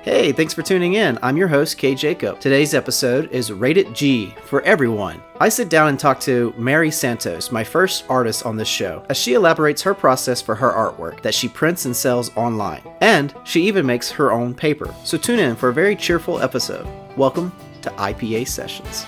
Hey, thanks for tuning in. I'm your host, Kay Jacob. Today's episode is Rated G for everyone. I sit down and talk to Mary Santos, my first artist on this show, as she elaborates her process for her artwork that she prints and sells online. And she even makes her own paper. So tune in for a very cheerful episode. Welcome to IPA Sessions.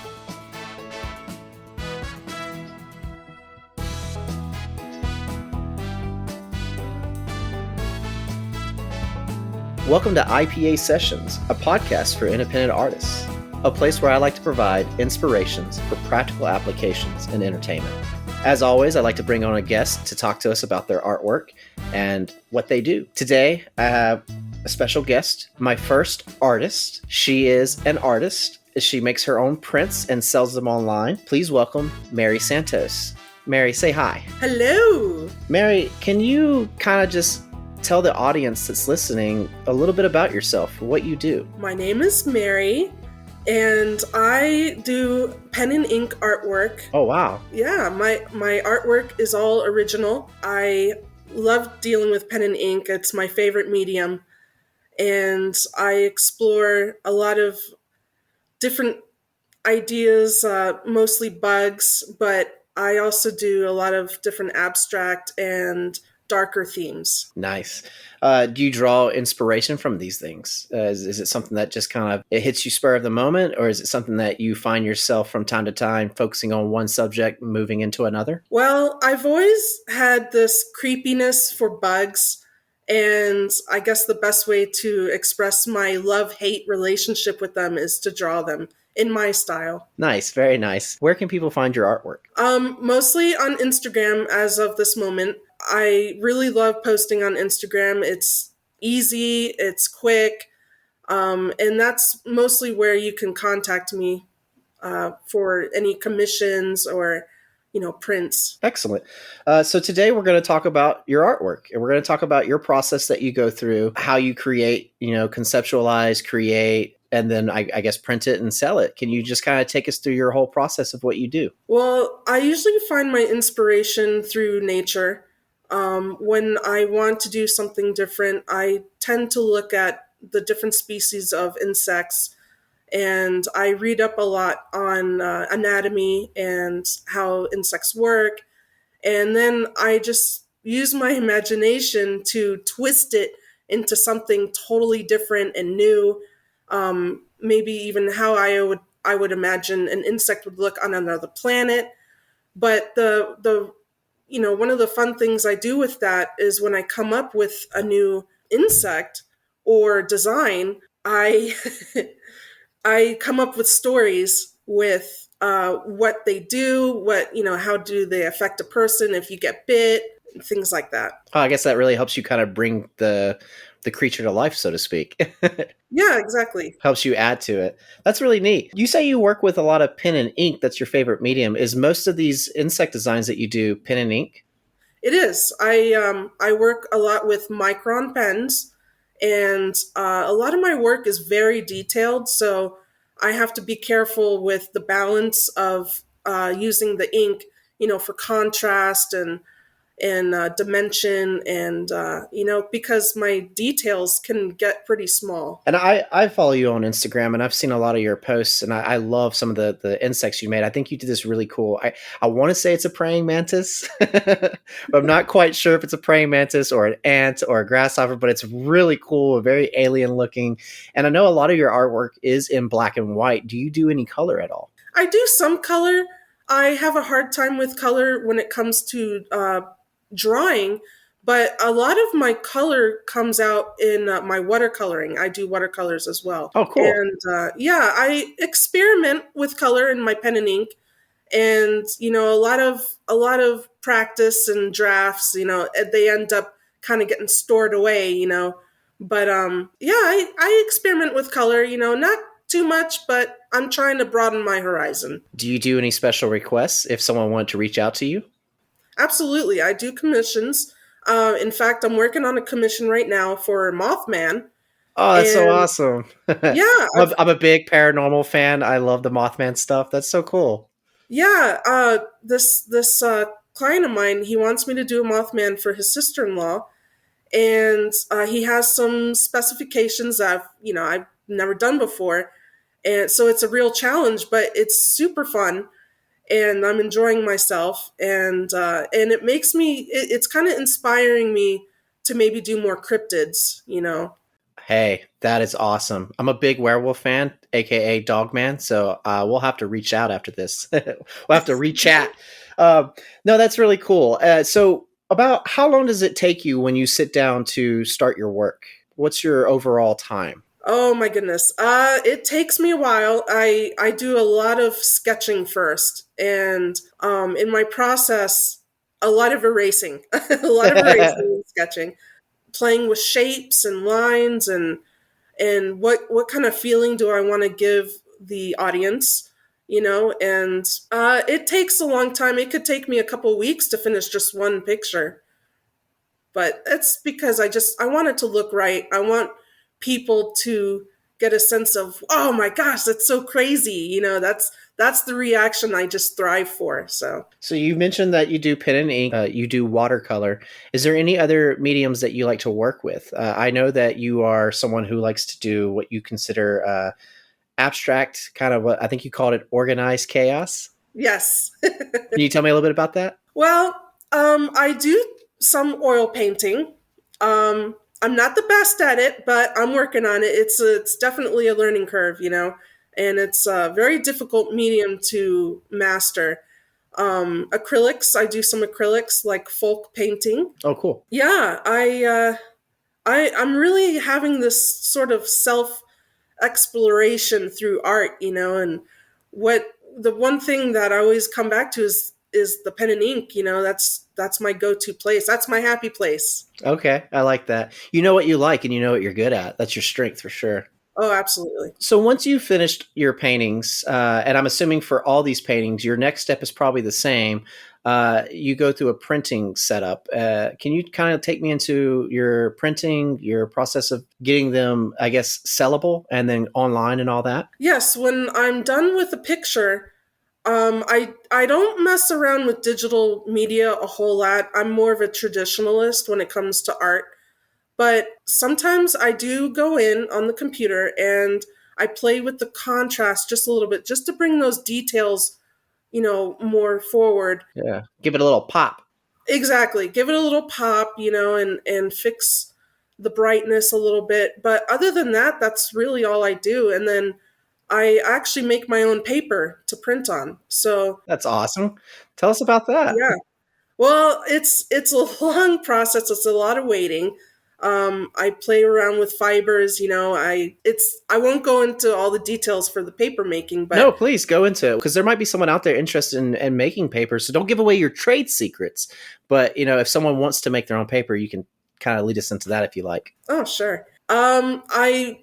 Welcome to IPA Sessions, a podcast for independent artists, a place where I like to provide inspirations for practical applications in entertainment. As always, I like to bring on a guest to talk to us about their artwork and what they do. Today, I have a special guest, my first artist. She is an artist. She makes her own prints and sells them online. Please welcome Mary Santos. Mary, say hi. Hello. Mary, can you kind of just tell the audience that's listening a little bit about yourself, what you do? My name is Mary, and I do pen and ink artwork. Oh, wow. Yeah, my artwork is all original. I love dealing with pen and ink. It's my favorite medium. And I explore a lot of different ideas, mostly bugs, but I also do a lot of different abstract and darker themes. Nice. Do you draw inspiration from these things? Is it something that just kind of it hits you spur of the moment, or is it something that you find yourself from time to time focusing on one subject, moving into another? Well, I've always had this creepiness for bugs, and I guess the best way to express my love-hate relationship with them is to draw them in my style. Nice, very nice. Where can people find your artwork? Mostly on Instagram as of this moment. I really love posting on Instagram. It's easy, it's quick, and that's mostly where you can contact me for any commissions or, prints. Excellent. So today we're going to talk about your artwork, and we're going to talk about your process that you go through, how you create, conceptualize, create, and then I guess print it and sell it. Can you just kind of take us through your whole process of what you do? Well, I usually find my inspiration through nature. When I want to do something different, I tend to look at the different species of insects, and I read up a lot on anatomy and how insects work. And then I just use my imagination to twist it into something totally different and new. Maybe even how I would imagine an insect would look on another planet. But the one of the fun things I do with that is when I come up with a new insect or design, I I come up with stories with what they do, how do they affect a person if you get bit, things like that. Oh, I guess that really helps you kind of bring the creature to life, so to speak. Yeah, exactly. Helps you add to it. That's really neat. You say you work with a lot of pen and ink. That's your favorite medium. Is most of these insect designs that you do pen and ink? It is. I work a lot with micron pens, and a lot of my work is very detailed, so I have to be careful with the balance of using the ink, for contrast and dimension, and because my details can get pretty small. And I follow you on Instagram, and I've seen a lot of your posts, and I love some of the insects you made. I think you did this really cool. I want to say it's a praying mantis, but I'm not quite sure if it's a praying mantis or an ant or a grasshopper, but it's really cool, very alien looking. And I know a lot of your artwork is in black and white. Do you do any color at all? I do some color. I have a hard time with color when it comes to drawing, but a lot of my color comes out in my watercoloring. I do watercolors as well. Oh, cool. And I experiment with color in my pen and ink, and a lot of practice and drafts, they end up kind of getting stored away, but I experiment with color, not too much, but I'm trying to broaden my horizon. Do you do any special requests if someone wanted to reach out to you? Absolutely. I do commissions. In fact, I'm working on a commission right now for Mothman. Oh, that's so awesome. Yeah. I'm a big paranormal fan. I love the Mothman stuff. That's so cool. Yeah. This client of mine, he wants me to do a Mothman for his sister-in-law. and he has some specifications that I've never done before, and so it's a real challenge, but it's super fun, and I'm enjoying myself, and it makes me it's kind of inspiring me to maybe do more cryptids. Hey, that is awesome. I'm a big werewolf fan, aka Dog Man. So we'll have to reach out after this. We'll have to rechat. No, that's really cool. So, about how long does it take you when you sit down to start your work? What's your overall time? Oh my goodness. It takes me a while. I do a lot of sketching first, and in my process, a lot of erasing, a lot of erasing and sketching, playing with shapes and lines, and what kind of feeling do I want to give the audience, and it takes a long time. It could take me a couple weeks to finish just one picture, but that's because I want it to look right. I want people to get a sense of, oh my gosh, that's so crazy. That's the reaction I just thrive for. So So you mentioned that you do pen and ink, you do watercolor. Is there any other mediums that you like to work with? I know that you are someone who likes to do what you consider abstract, kind of what I think you called it organized chaos. yes. Can you tell me a little bit about that? Well, I do some oil painting. I'm not the best at it, but I'm working on it. It's definitely a learning curve, and it's a very difficult medium to master. Acrylics, I do some acrylics like folk painting. Oh, cool. Yeah, I'm really having this sort of self exploration through art, and what the one thing that I always come back to is the pen and ink. That's my go-to place. That's my happy place. Okay, I like that. You know what you like and you know what you're good at. That's your strength for sure. Oh, absolutely. So once you've finished your paintings, and I'm assuming for all these paintings, your next step is probably the same. You go through a printing setup. Can you kind of take me into your printing, your process of getting them, I guess, sellable and then online and all that? Yes, when I'm done with a picture, I don't mess around with digital media a whole lot. I'm more of a traditionalist when it comes to art. But sometimes I do go in on the computer and I play with the contrast just a little bit, just to bring those details, more forward. Yeah, give it a little pop. Exactly. Give it a little pop, and fix the brightness a little bit. But other than that, that's really all I do. And then I actually make my own paper to print on. So, That's awesome. Tell us about that. yeah. Well, it's a long process. It's a lot of waiting. I play around with fibers. I won't go into all the details for the paper making, but No, please go into it because there might be someone out there interested in making paper. So don't give away your trade secrets. But if someone wants to make their own paper, you can kind of lead us into that if you like. oh sure. I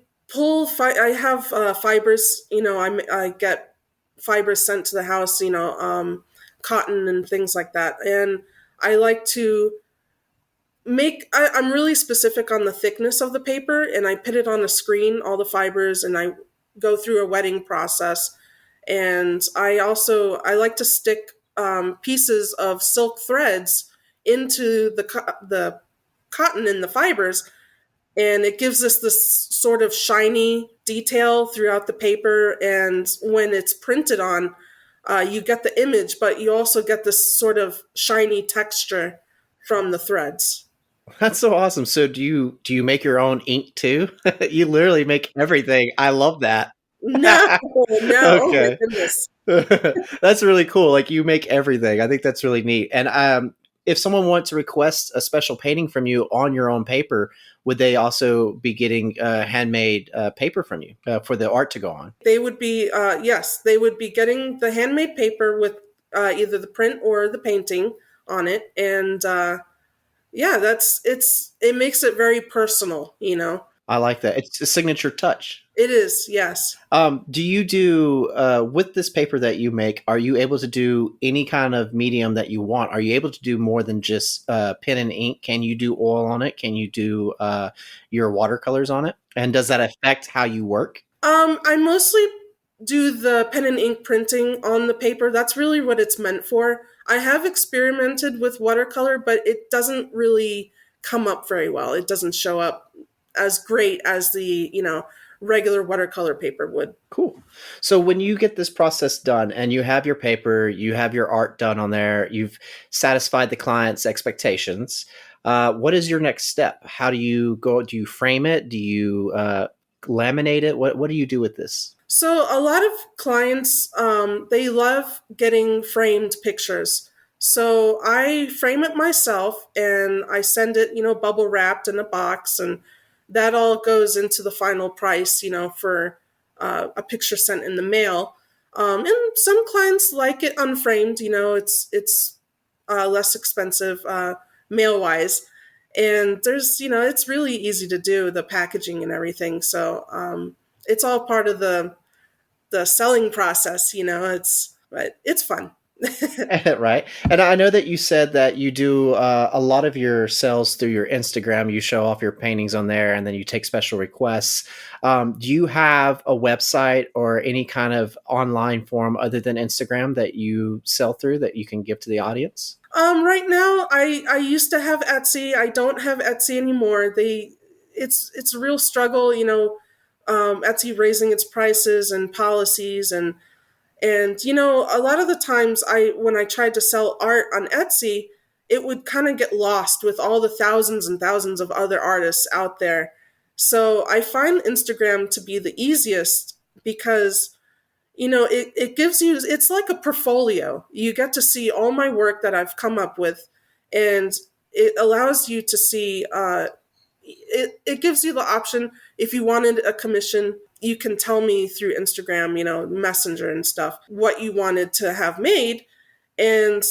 have fibers. I get fibers sent to the house. Cotton and things like that, and I like to I'm really specific on the thickness of the paper, and I put it on a screen, all the fibers, and I go through a wetting process. And I like to stick pieces of silk threads into the cotton and the fibers, and it gives us this sort of shiny detail throughout the paper. And when it's printed on, you get the image, but you also get this sort of shiny texture from the threads. That's so awesome. So do you make your own ink too? You literally make everything. I love that. No, no, oh my Okay. goodness. That's really cool. Like you make everything. I think that's really neat. And if someone wants to request a special painting from you on your own paper, would they also be getting handmade paper from you for the art to go on? They would be, yes, they would be getting the handmade paper with either the print or the painting on it. And yeah, it makes it very personal. I like that. It's a signature touch. It is, yes. Do you do with this paper that you make? Are you able to do any kind of medium that you want? Are you able to do more than just pen and ink? Can you do oil on it? Can you do your watercolors on it? And does that affect how you work? I mostly do the pen and ink printing on the paper. That's really what it's meant for. I have experimented with watercolor, but it doesn't really come up very well. It doesn't show up as great as the, regular watercolor paper would. Cool. So when you get this process done and you have your paper, you have your art done on there, you've satisfied the client's expectations. What is your next step? How do you go? Do you frame it? Do you laminate it? What do you do with this? So a lot of clients, they love getting framed pictures. So I frame it myself and I send it, bubble wrapped in a box, and that all goes into the final price, for a picture sent in the mail. And some clients like it unframed. It's less expensive mail wise, and there's it's really easy to do the packaging and everything. So it's all part of the selling process. But it's fun. Right. And I know that you said that you do a lot of your sales through your Instagram. You show off your paintings on there and then you take special requests. Do you have a website or any kind of online form other than Instagram that you sell through that you can give to the audience? Right now, I used to have Etsy. I don't have Etsy anymore. It's a real struggle. Etsy raising its prices and policies, and a lot of the times when I tried to sell art on Etsy, it would kind of get lost with all the thousands and thousands of other artists out there. So I find Instagram to be the easiest because it gives you, it's like a portfolio. You get to see all my work that I've come up with, and it allows you to see, it gives you the option. If you wanted a commission, you can tell me through Instagram, Messenger and stuff, what you wanted to have made. And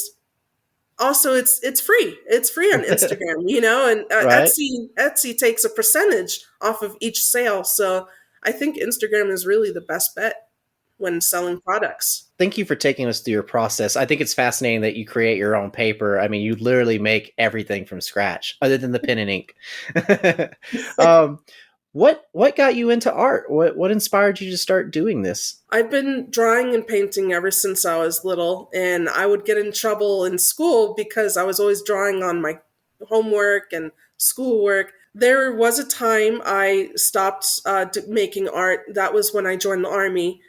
also it's free. It's free on Instagram, and Right. Etsy takes a percentage off of each sale. So I think Instagram is really the best bet when selling products. Thank you for taking us through your process. I think it's fascinating that you create your own paper. I mean, you literally make everything from scratch, other than the pen and ink. um, what got you into art? What inspired you to start doing this? I've been drawing and painting ever since I was little, and I would get in trouble in school because I was always drawing on my homework and schoolwork. There was a time I stopped making art. That was when I joined the Army,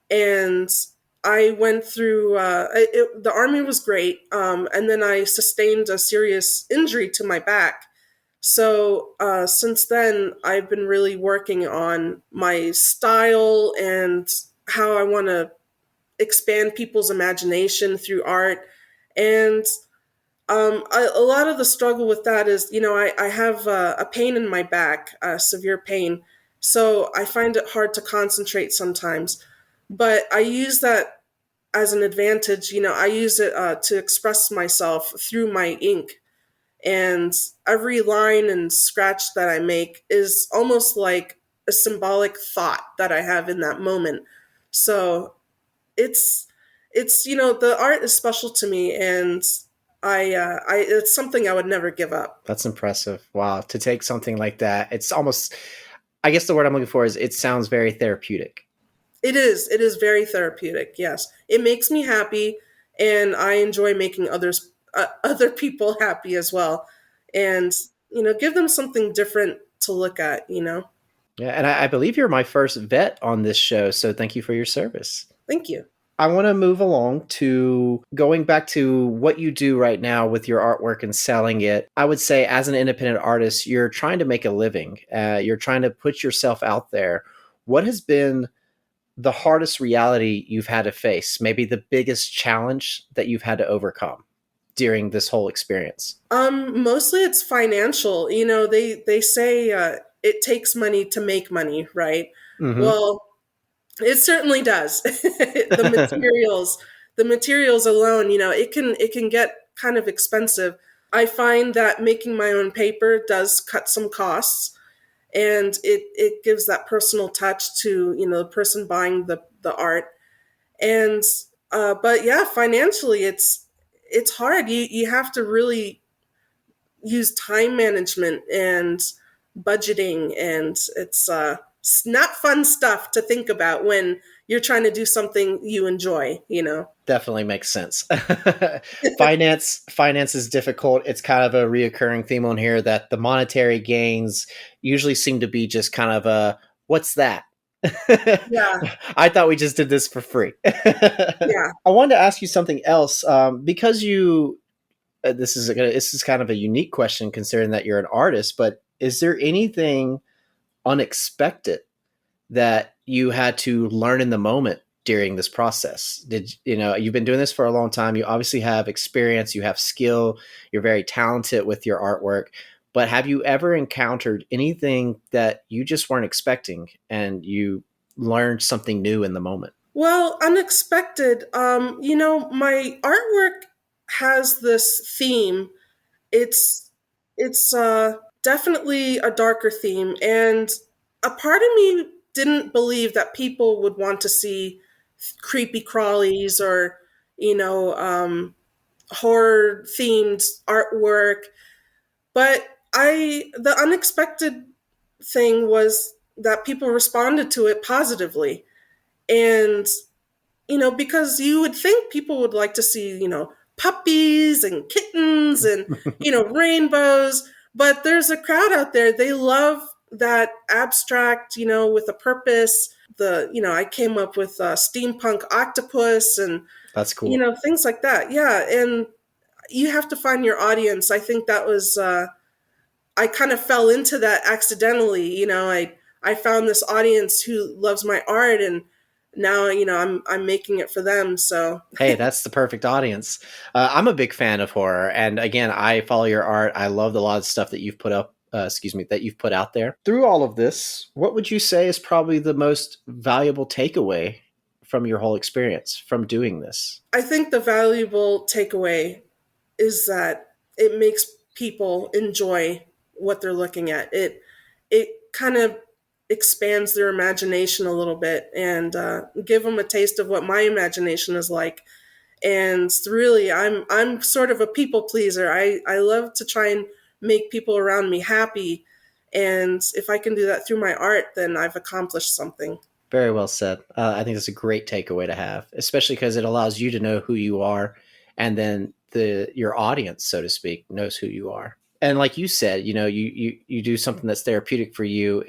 and I went through, the Army was great, and then I sustained a serious injury to my back. So since then, I've been really working on my style and how I want to expand people's imagination through art. And a lot of the struggle with that is, I have a pain in my back, severe pain. So I find it hard to concentrate sometimes. But I use that as an advantage. I use it to express myself through my ink. And every line and scratch that I make is almost like a symbolic thought that I have in that moment. So it's the art is special to me, and I it's something I would never give up. That's impressive. Wow, to take something like that, it's almost. I guess the word I'm looking for is it sounds very therapeutic. It is very therapeutic. Yes, it makes me happy, and I enjoy making other people happy as well, and give them something different to look at. Yeah, and I believe you're my first vet on this show, so thank you for your service. Thank you. I want to move along to going back to what you do right now with your artwork and selling it. I would say, as an independent artist, you're trying to make a living. You're trying to put yourself out there. What has been the hardest reality you've had to face? Maybe the biggest challenge that you've had to overcome during this whole experience? Mostly it's financial. They say it takes money to make money, right? Mm-hmm. Well, it certainly does. The materials alone, it can get kind of expensive. I find that making my own paper does cut some costs, and it gives that personal touch to the person buying the art. And but yeah, financially it's hard. You have to really use time management and budgeting, and it's not fun stuff to think about when you're trying to do something you enjoy, you know. Definitely makes sense. Finance is difficult. It's kind of a reoccurring theme on here that the monetary gains usually seem to be just kind of a what's that? Yeah, I thought we just did this for free. yeah. I wanted to ask you something else because you. This is kind of a unique question considering that you're an artist. But is there anything unexpected that you had to learn in the moment during this process? Did you know you've been doing this for a long time? You obviously have experience, you have skill, you're very talented with your artwork. But have you ever encountered anything that you just weren't expecting and you learned something new in the moment? Well, unexpected. You know, my artwork has this theme. It's it's definitely a darker theme, and a part of me didn't believe that people would want to see creepy crawlies or you know horror themed artwork. But the unexpected thing was that people responded to it positively, and you know, because you would think people would like to see, you know, puppies and kittens and, you know, rainbows. But there's a crowd out there. They love that abstract, you know, with a purpose. You know, I came up with steampunk octopus and, That's you cool. know, things like that. Yeah. And you have to find your audience. I think that was, I kind of fell into that accidentally. You know, I found this audience who loves my art and now, you know, I'm making it for them. So Hey, that's the perfect audience. I'm a big fan of horror, and again, I follow your art. I love a lot of stuff that you've put up. Excuse me, that you've put out there. Through all of this, what would you say is probably the most valuable takeaway from your whole experience from doing this? I think the valuable takeaway is that it makes people enjoy what they're looking at. It kind of expands their imagination a little bit and give them a taste of what my imagination is like. And really, I'm sort of a people pleaser. I love to try and make people around me happy. And if I can do that through my art, then I've accomplished something. Very well said. I think that's a great takeaway to have, especially because it allows you to know who you are, and then the your audience, so to speak, knows who you are. And like you said, you know, you do something that's therapeutic for you.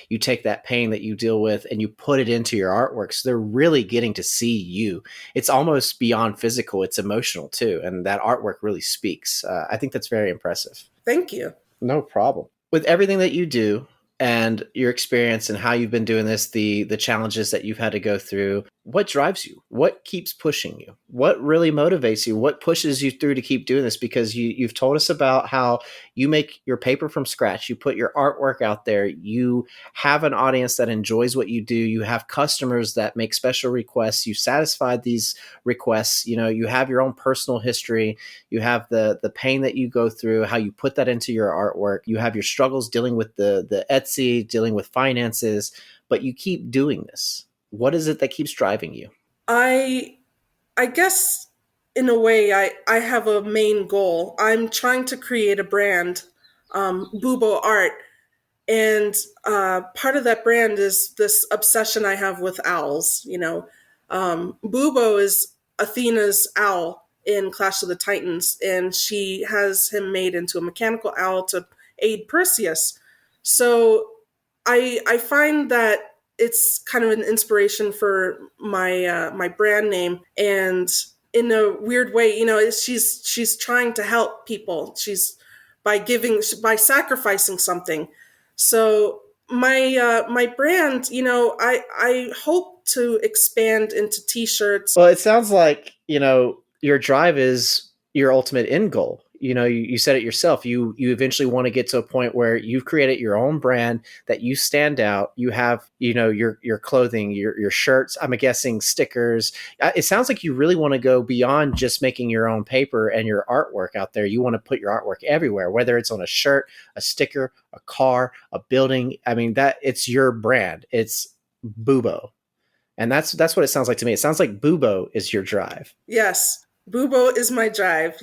You take that pain that you deal with and you put it into your artwork. So they're really getting to see you. It's almost beyond physical; it's emotional too, and that artwork really speaks. I think that's very impressive. Thank you. No problem. With everything that you do and your experience and how you've been doing this, the challenges that you've had to go through, what drives you? What keeps pushing you? What really motivates you? What pushes you through to keep doing this? Because you've told us about how you make your paper from scratch. You put your artwork out there. You have an audience that enjoys what you do. You have customers that make special requests. You've satisfied these requests. You know, you have your own personal history. You have the pain that you go through, how you put that into your artwork. You have your struggles dealing with the Etsy, dealing with finances, but you keep doing this. What is it that keeps driving you? I I guess in a way I have a main goal. I'm trying to create a brand, Bubo Art, and part of that brand is this obsession I have with owls. You know, Bubo is Athena's owl in Clash of the Titans, and she has him made into a mechanical owl to aid Perseus. So I find that it's kind of an inspiration for my brand name, and in a weird way, you know, she's trying to help people. She's by sacrificing something. So my brand, you know, I hope to expand into t-shirts. Well, it sounds like, you know, your drive is your ultimate end goal. You know, you said it yourself. You eventually want to get to a point where you've created your own brand that you stand out. You have, you know, your clothing, your shirts. I'm guessing stickers. It sounds like you really want to go beyond just making your own paper and your artwork out there. You want to put your artwork everywhere, whether it's on a shirt, a sticker, a car, a building. I mean, that it's your brand. It's Bubo. And that's what it sounds like to me. It sounds like Bubo is your drive. Yes, Bubo is my drive.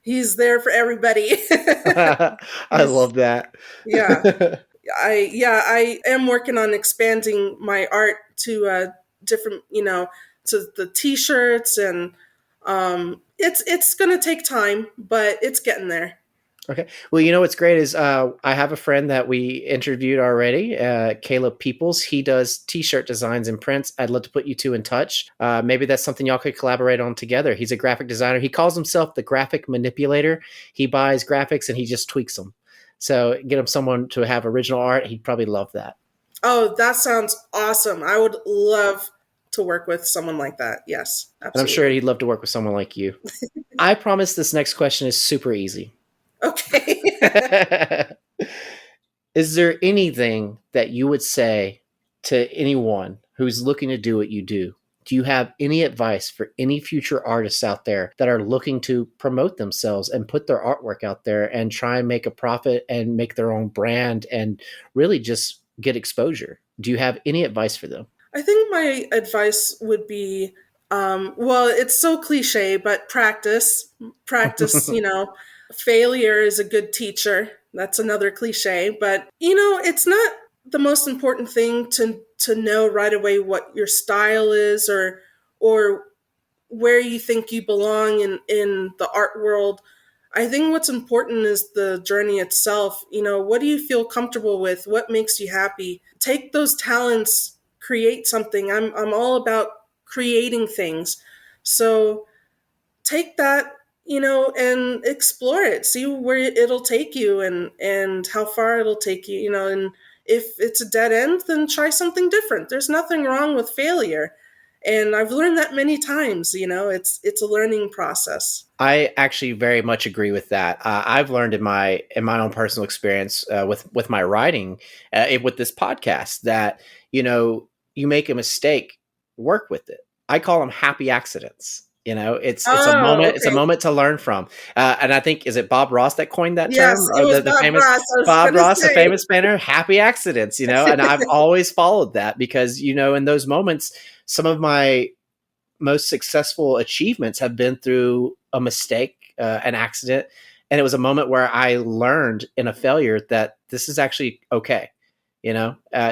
He's there for everybody. I He's love that. yeah. I am working on expanding my art to different, to the t-shirts, and it's going to take time, but it's getting there. Okay. Well, you know what's great is I have a friend that we interviewed already, Caleb Peoples. He does T-shirt designs and prints. I'd love to put you two in touch. Maybe that's something y'all could collaborate on together. He's a graphic designer. He calls himself the graphic manipulator. He buys graphics and he just tweaks them. So get him someone to have original art. He'd probably love that. Oh, that sounds awesome. I would love to work with someone like that. Yes, And I'm sure absolutely. he'd love to work with someone like you. I promise this next question is super easy. Okay. Is there anything that you would say to anyone who's looking to do what you do? Do you have any advice for any future artists out there that are looking to promote themselves and put their artwork out there and try and make a profit and make their own brand and really just get exposure? Do you have any advice for them? I think my advice would be, well, it's so cliche, but practice. Practice, failure is a good teacher. That's another cliche, but it's not the most important thing to know right away what your style is, or where you think you belong in the art world. I think what's important is the journey itself. What do you feel comfortable with? What makes you happy? Take those talents, create something. I'm all about creating things. So take that, and explore it. See where it'll take you, and how far it'll take you, and if it's a dead end, then try something different. There's nothing wrong with failure. And I've learned that many times. It's a learning process. I actually very much agree with that. I've learned in my own personal experience with my writing, with this podcast, that you make a mistake, work with it. I call them happy accidents. It's a Oh, moment. It's a okay. moment to learn from. And I think, is it Bob Ross that coined that Yes, term? it Or was the Bob famous Ross. I was Bob gonna Ross, the say. famous painter, happy accidents. And I've always followed that because in those moments, some of my most successful achievements have been through a mistake, an accident, and it was a moment where I learned in a failure that this is actually okay.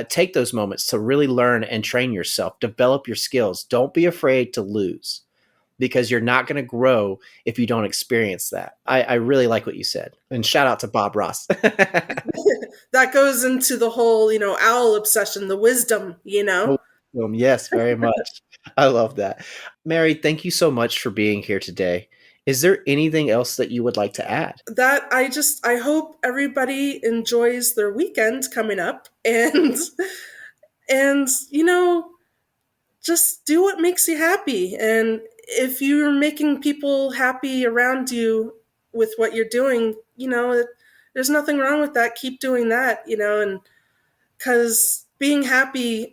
Take those moments to really learn and train yourself, develop your skills. Don't be afraid to lose because you're not going to grow if you don't experience that. I really like what you said, and shout out to Bob Ross. That goes into the whole, owl obsession, the wisdom. Oh, yes, very much. I love that. Mary, thank you so much for being here today. Is there anything else that you would like to add? That I hope everybody enjoys their weekend coming up, and just do what makes you happy. And if you're making people happy around you with what you're doing, there's nothing wrong with that. Keep doing that, and because being happy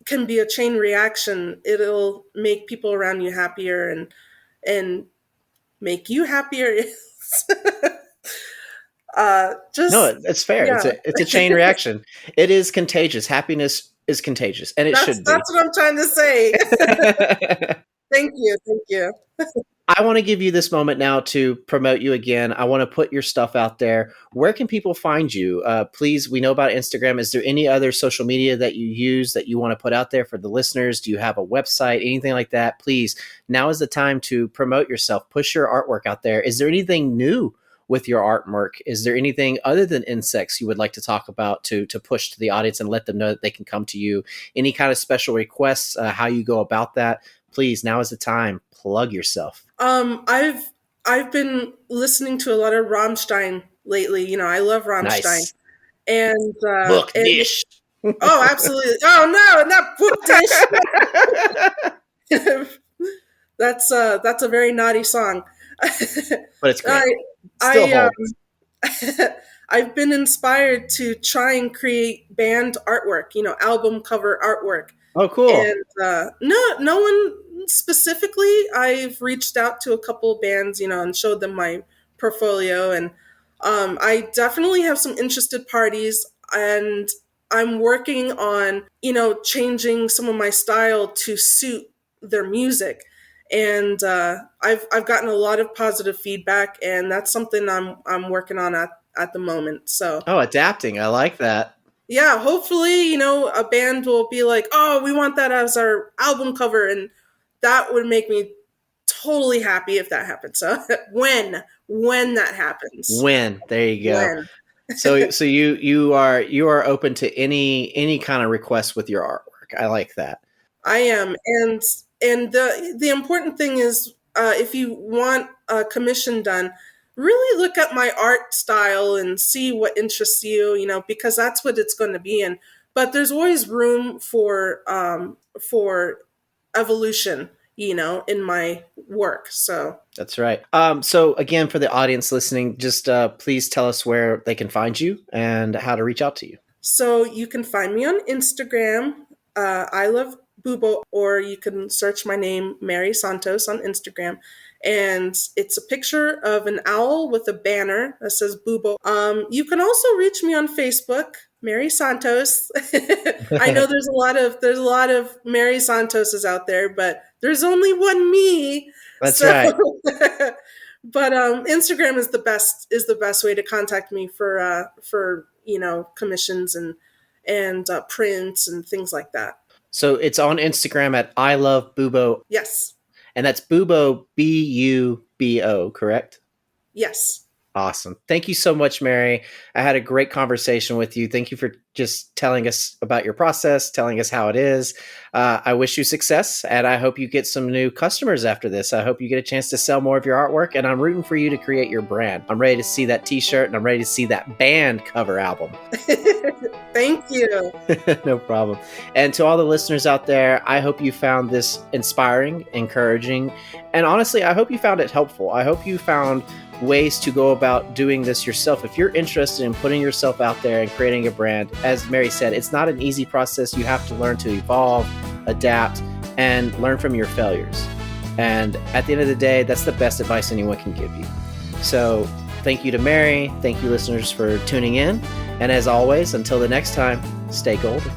can be a chain reaction. It'll make people around you happier, and make you happier. Just No, it's fair. It's yeah, a chain reaction. It is contagious. Happiness is contagious, and it that's should be. that's what I'm trying to say. Thank you. I want to give you this moment now to promote you again. I want to put your stuff out there. Where can people find you? Please, we know about Instagram. Is there any other social media that you use that you want to put out there for the listeners? Do you have a website, anything like that? Please, now is the time to promote yourself, push your artwork out there. Is there anything new with your artwork? Is there anything other than insects you would like to talk about to push to the audience and let them know that they can come to you? Any kind of special requests, how you go about that? Please, now is the time. Plug yourself. I've been listening to a lot of Rammstein lately. I love Rammstein, Nice. and Book oh, absolutely. Oh no, not poop dish. That's a very naughty song. But it's I great. Still I holds. I've been inspired to try and create band artwork, album cover artwork. Oh, cool. And no one specifically. I've reached out to a couple bands, and showed them my portfolio, and I definitely have some interested parties, and I'm working on, changing some of my style to suit their music. And I've gotten a lot of positive feedback, and that's something I'm working on at the moment. So Oh, adapting. I like that. Yeah, hopefully, a band will be like, "Oh, we want that as our album cover," and that would make me totally happy if that happens. So when that happens, When there you go. when So you are open to any kind of request with your artwork. I like that. I am, and the important thing is, if you want a commission done, really look at my art style and see what interests you. Because that's what it's going to be in. But there's always room for evolution. In my work. So That's right. So again, for the audience listening, just please tell us where they can find you and how to reach out to you. So you can find me on Instagram. I love Bubo, or you can search my name, Mary Santos, on Instagram. And it's a picture of an owl with a banner that says Bubo. You can also reach me on Facebook, Mary Santos. I know there's a lot of Mary Santoses out there, but there's only one me. That's So right. but Instagram is the best way to contact me for commissions and prints and things like that. So it's on Instagram at I love Bubo, Yes, and that's Bubo Bubo, correct? yes. Awesome. Thank you so much, Mary. I had a great conversation with you. Thank you for just telling us about your process, telling us how it is. I wish you success, and I hope you get some new customers after this. I hope you get a chance to sell more of your artwork, and I'm rooting for you to create your brand. I'm ready to see that t-shirt, and I'm ready to see that band cover album. Thank you. No problem. And to all the listeners out there, I hope you found this inspiring, encouraging, and honestly, I hope you found it helpful. I hope you found ways to go about doing this yourself. If you're interested in putting yourself out there and creating a brand, as Mary said, it's not an easy process. You have to learn to evolve, adapt, and learn from your failures. And at the end of the day, that's the best advice anyone can give you. So thank you to Mary. Thank you, listeners, for tuning in. And as always, until the next time, stay golden.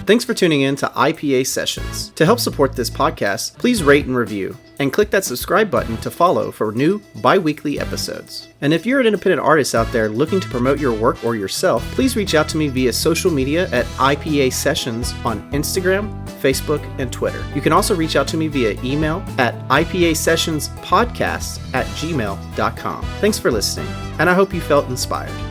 Thanks for tuning in to IPA Sessions. To help support this podcast, please rate and review, and click that subscribe button to follow for new bi-weekly episodes. And if you're an independent artist out there looking to promote your work or yourself, please reach out to me via social media at IPA Sessions on Instagram, Facebook, and Twitter. You can also reach out to me via email at ipasessionspodcast@gmail.com. Thanks for listening, and I hope you felt inspired.